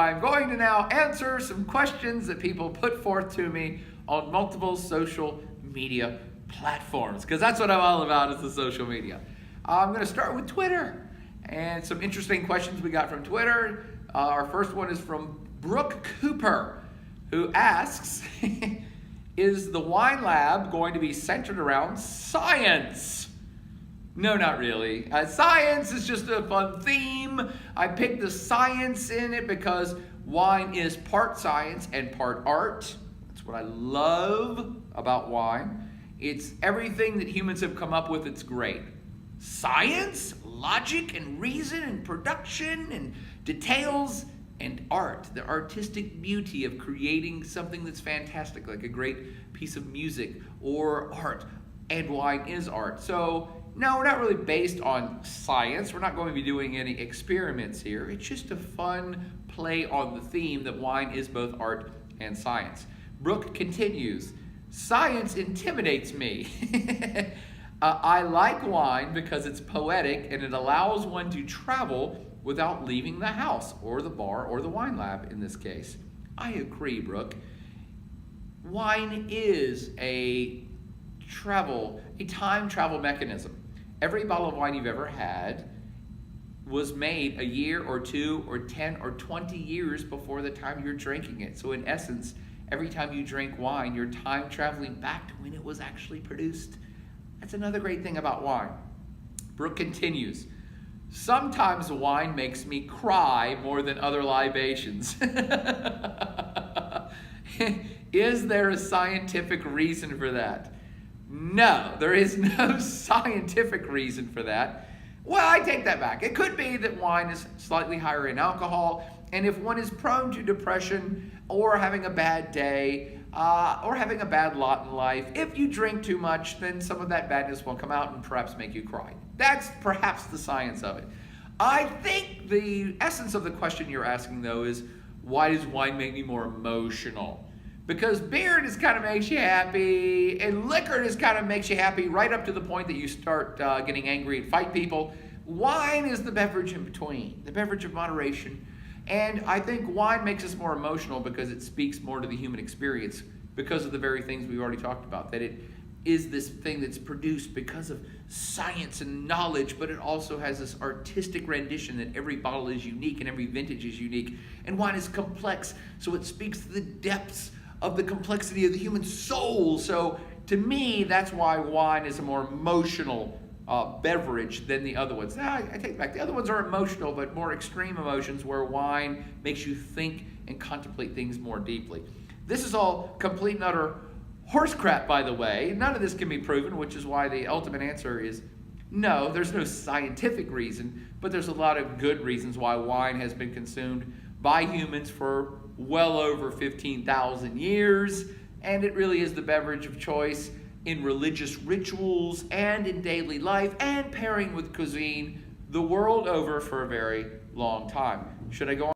I'm going to now answer some questions that people put forth to me on multiple social media platforms, because that's what I'm all about, is the social media. I'm going to start with Twitter, and some interesting questions we got from Twitter. Our first one is from Brooke Cooper, who asks, is the Wine Lab going to be centered around science? No, not really. Science is just a fun theme. I picked the science in it because wine is part science and part art. That's what I love about wine. It's everything that humans have come up with that's great. Science, logic and reason and production and details, and art, the artistic beauty of creating something that's fantastic, like a great piece of music or art. And wine is art. So no, we're not really based on science. We're not going to be doing any experiments here. It's just a fun play on the theme that wine is both art and science. Brooke continues, science intimidates me. I like wine because it's poetic and it allows one to travel without leaving the house or the bar or the wine lab in this case. I agree, Brooke. Wine is a time travel mechanism. Every bottle of wine you've ever had was made a year or 2 or 10 or 20 years before the time you're drinking it. So in essence, every time you drink wine, you're time traveling back to when it was actually produced. That's another great thing about wine. Brooke continues, sometimes wine makes me cry more than other libations. Is there a scientific reason for that? No, there is no scientific reason for that. Well, I take that back. It could be that wine is slightly higher in alcohol, and if one is prone to depression or having a bad day or having a bad lot in life, if you drink too much, then some of that badness will come out and perhaps make you cry. That's perhaps the science of it. I think the essence of the question you're asking, though, is why does wine make me more emotional? Because beer just kind of makes you happy, and liquor just kind of makes you happy right up to the point that you start getting angry and fight people. Wine is the beverage in between, the beverage of moderation. And I think wine makes us more emotional because it speaks more to the human experience because of the very things we've already talked about, that it is this thing that's produced because of science and knowledge, but it also has this artistic rendition that every bottle is unique and every vintage is unique. And wine is complex, so it speaks to the depths of the complexity of the human soul. So to me, that's why wine is a more emotional beverage than the other ones. Now, I take it back. The other ones are emotional, but more extreme emotions, where wine makes you think and contemplate things more deeply. This is all complete and utter horse crap, by the way. None of this can be proven, which is why the ultimate answer is no, there's no scientific reason, but there's a lot of good reasons why wine has been consumed by humans for well over 15,000 years, and it really is the beverage of choice in religious rituals and in daily life and pairing with cuisine the world over for a very long time. Should I go on?